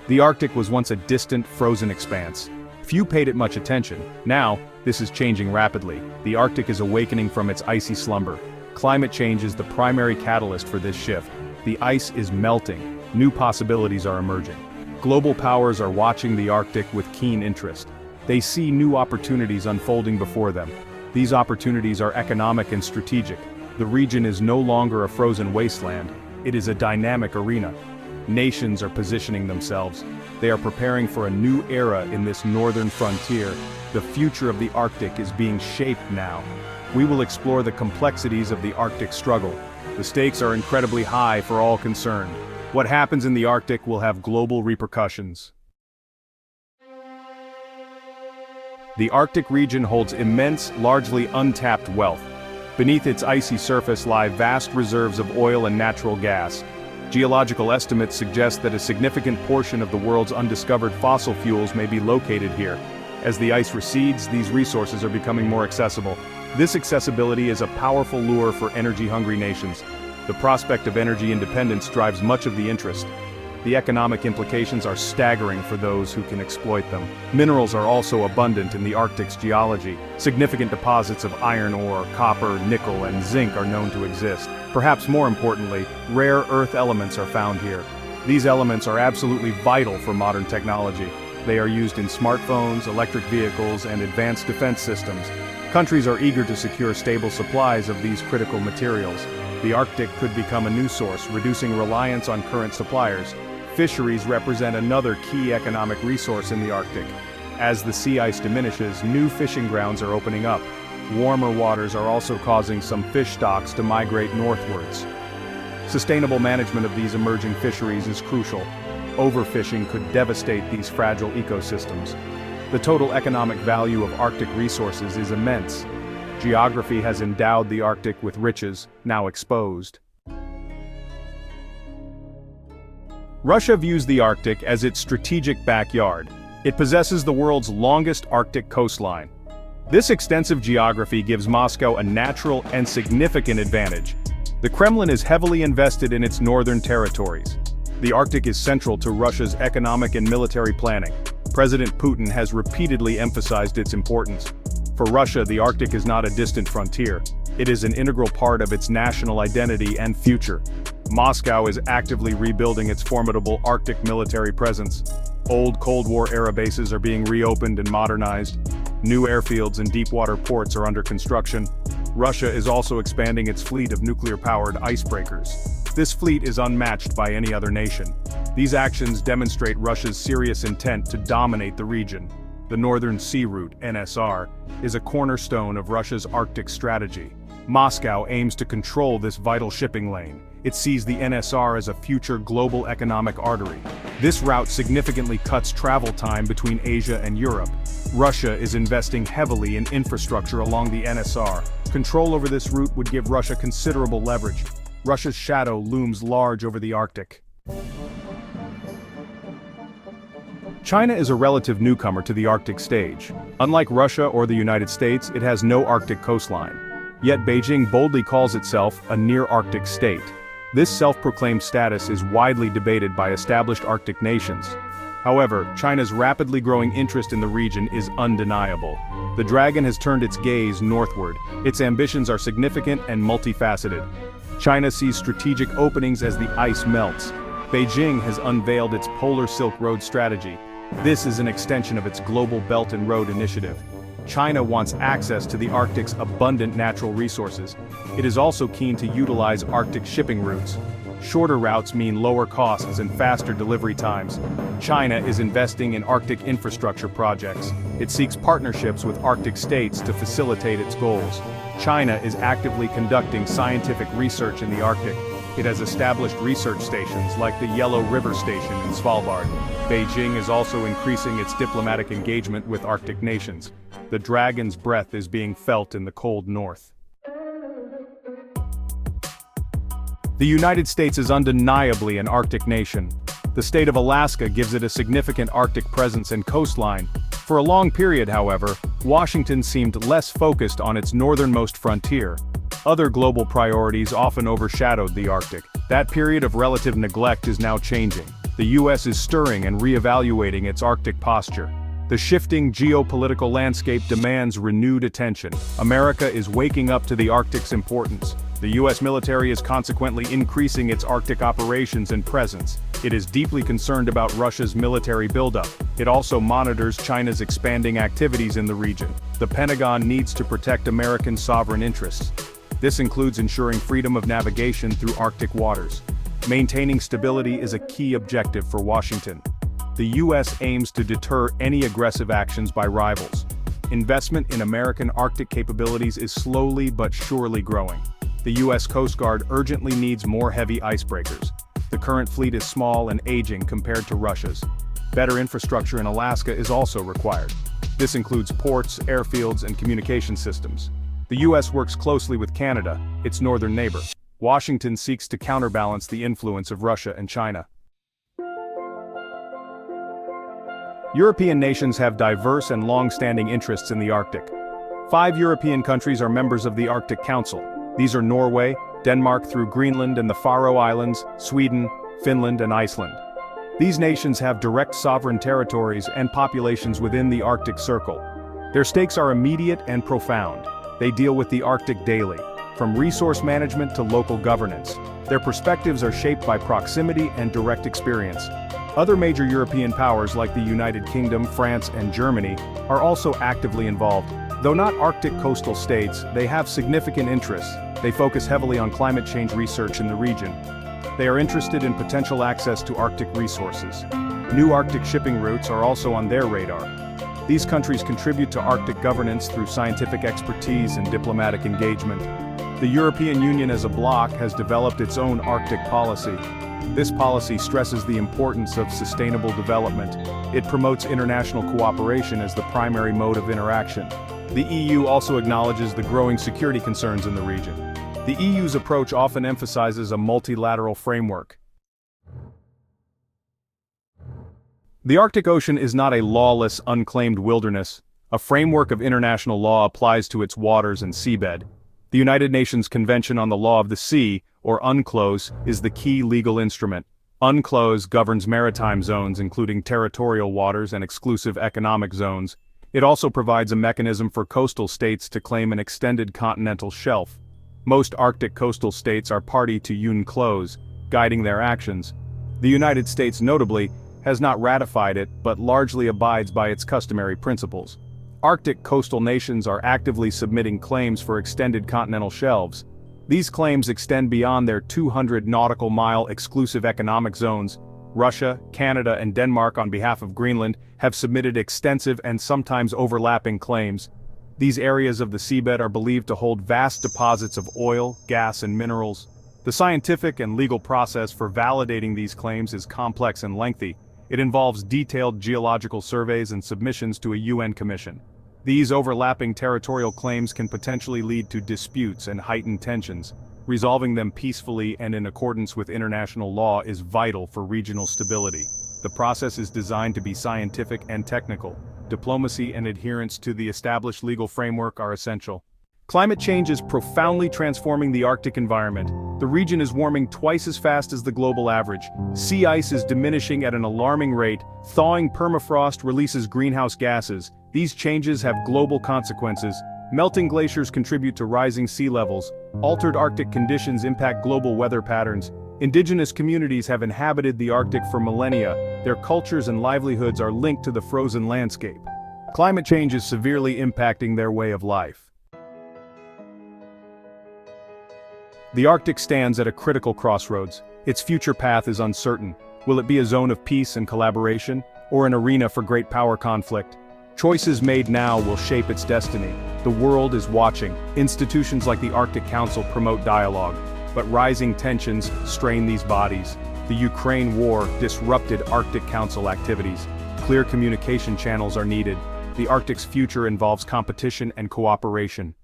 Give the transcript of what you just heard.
The Arctic was once a distant, frozen expanse. Few paid it much attention. Now, this is changing rapidly. The Arctic is awakening from its icy slumber. Climate change is the primary catalyst for this shift. The ice is melting. New possibilities are emerging. Global powers are watching the Arctic with keen interest. They see new opportunities unfolding before them. These opportunities are economic and strategic. The region is no longer a frozen wasteland. It is a dynamic arena. Nations are positioning themselves. They are preparing for a new era in this northern frontier. The future of the Arctic is being shaped now. We will explore the complexities of the Arctic struggle. The stakes are incredibly high for all concerned. What happens in the Arctic will have global repercussions. The Arctic region holds immense, largely untapped wealth. Beneath its icy surface lie vast reserves of oil and natural gas. Geological estimates suggest that a significant portion of the world's undiscovered fossil fuels may be located here. As the ice recedes, these resources are becoming more accessible. This accessibility is a powerful lure for energy-hungry nations. The prospect of energy independence drives much of the interest. The economic implications are staggering for those who can exploit them. Minerals are also abundant in the Arctic's geology. Significant deposits of iron ore, copper, nickel, and zinc are known to exist. Perhaps more importantly, rare earth elements are found here. These elements are absolutely vital for modern technology. They are used in smartphones, electric vehicles, and advanced defense systems. Countries are eager to secure stable supplies of these critical materials. The Arctic could become a new source, reducing reliance on current suppliers. Fisheries represent another key economic resource in the Arctic. As the sea ice diminishes, new fishing grounds are opening up. Warmer waters are also causing some fish stocks to migrate northwards. Sustainable management of these emerging fisheries is crucial. Overfishing could devastate these fragile ecosystems. The total economic value of Arctic resources is immense. Geography has endowed the Arctic with riches, now exposed. Russia views the Arctic as its strategic backyard. It possesses the world's longest Arctic coastline. This extensive geography gives Moscow a natural and significant advantage. The Kremlin is heavily invested in its northern territories. The Arctic is central to Russia's economic and military planning. President Putin has repeatedly emphasized its importance. For Russia, the Arctic is not a distant frontier. It is an integral part of its national identity and future. Moscow is actively rebuilding its formidable Arctic military presence. Old Cold War-era bases are being reopened and modernized. New airfields and deep-water ports are under construction. Russia is also expanding its fleet of nuclear-powered icebreakers. This fleet is unmatched by any other nation. These actions demonstrate Russia's serious intent to dominate the region. The Northern Sea Route, NSR, is a cornerstone of Russia's Arctic strategy. Moscow aims to control this vital shipping lane. It sees the NSR as a future global economic artery. This route significantly cuts travel time between Asia and Europe. Russia is investing heavily in infrastructure along the NSR. Control over this route would give Russia considerable leverage. Russia's shadow looms large over the Arctic. China is a relative newcomer to the Arctic stage. Unlike Russia or the United States, it has no Arctic coastline. Yet Beijing boldly calls itself a near-Arctic state. This self-proclaimed status is widely debated by established Arctic nations. However, China's rapidly growing interest in the region is undeniable. The dragon has turned its gaze northward. Its ambitions are significant and multifaceted. China sees strategic openings as the ice melts. Beijing has unveiled its Polar Silk Road strategy. This is an extension of its Global Belt and Road initiative. China wants access to the Arctic's abundant natural resources. It is also keen to utilize Arctic shipping routes. Shorter routes mean lower costs and faster delivery times. China is investing in Arctic infrastructure projects. It seeks partnerships with Arctic states to facilitate its goals. China is actively conducting scientific research in the Arctic. It has established research stations like the Yellow River Station in Svalbard. Beijing is also increasing its diplomatic engagement with Arctic nations. The dragon's breath is being felt in the cold north. The United States is undeniably an Arctic nation. The state of Alaska gives it a significant Arctic presence and coastline. For a long period, however, Washington seemed less focused on its northernmost frontier. Other global priorities often overshadowed the Arctic. That period of relative neglect is now changing. The US is stirring and reevaluating its Arctic posture. The shifting geopolitical landscape demands renewed attention. America is waking up to the Arctic's importance. The US military is consequently increasing its Arctic operations and presence. It is deeply concerned about Russia's military buildup. It also monitors China's expanding activities in the region. The Pentagon needs to protect American sovereign interests. This includes ensuring freedom of navigation through Arctic waters. Maintaining stability is a key objective for Washington. The US aims to deter any aggressive actions by rivals. Investment in American Arctic capabilities is slowly but surely growing. The US Coast Guard urgently needs more heavy icebreakers. The current fleet is small and aging compared to Russia's. Better infrastructure in Alaska is also required. This includes ports, airfields, and communication systems. The US works closely with Canada, its northern neighbor. Washington seeks to counterbalance the influence of Russia and China. European nations have diverse and long-standing interests in the Arctic. 5 European countries are members of the Arctic Council. These are Norway, Denmark through Greenland and the Faroe Islands, Sweden, Finland, and Iceland. These nations have direct sovereign territories and populations within the Arctic Circle. Their stakes are immediate and profound. They deal with the Arctic daily, from resource management to local governance. Their perspectives are shaped by proximity and direct experience. Other major European powers like the United Kingdom, France, and Germany are also actively involved. Though not Arctic coastal states, they have significant interests. They focus heavily on climate change research in the region. They are interested in potential access to Arctic resources. New Arctic shipping routes are also on their radar. These countries contribute to Arctic governance through scientific expertise and diplomatic engagement. The European Union as a bloc has developed its own Arctic policy. This policy stresses the importance of sustainable development. It promotes international cooperation as the primary mode of interaction. The EU also acknowledges the growing security concerns in the region. The EU's approach often emphasizes a multilateral framework. The Arctic Ocean is not a lawless, unclaimed wilderness. A framework of international law applies to its waters and seabed. The United Nations Convention on the Law of the Sea, or UNCLOS, is the key legal instrument. UNCLOS governs maritime zones including territorial waters and exclusive economic zones. It also provides a mechanism for coastal states to claim an extended continental shelf. Most Arctic coastal states are party to UNCLOS, guiding their actions. The United States, notably, has not ratified it but largely abides by its customary principles. Arctic coastal nations are actively submitting claims for extended continental shelves. These claims extend beyond their 200 nautical mile exclusive economic zones. Russia, Canada, and Denmark on behalf of Greenland have submitted extensive and sometimes overlapping claims. These areas of the seabed are believed to hold vast deposits of oil, gas, and minerals. The scientific and legal process for validating these claims is complex and lengthy. It involves detailed geological surveys and submissions to a UN commission. These overlapping territorial claims can potentially lead to disputes and heightened tensions. Resolving them peacefully and in accordance with international law is vital for regional stability. The process is designed to be scientific and technical. Diplomacy and adherence to the established legal framework are essential. Climate change is profoundly transforming the Arctic environment. The region is warming twice as fast as the global average. Sea ice is diminishing at an alarming rate. Thawing permafrost releases greenhouse gases. These changes have global consequences. Melting glaciers contribute to rising sea levels. Altered Arctic conditions impact global weather patterns. Indigenous communities have inhabited the Arctic for millennia. Their cultures and livelihoods are linked to the frozen landscape. Climate change is severely impacting their way of life. The Arctic stands at a critical crossroads. Its future path is uncertain. Will it be a zone of peace and collaboration, or an arena for great power conflict? Choices made now will shape its destiny. The world is watching. Institutions like the Arctic Council promote dialogue, but rising tensions strain these bodies. The Ukraine war disrupted Arctic Council activities. Clear communication channels are needed. The Arctic's future involves competition and cooperation.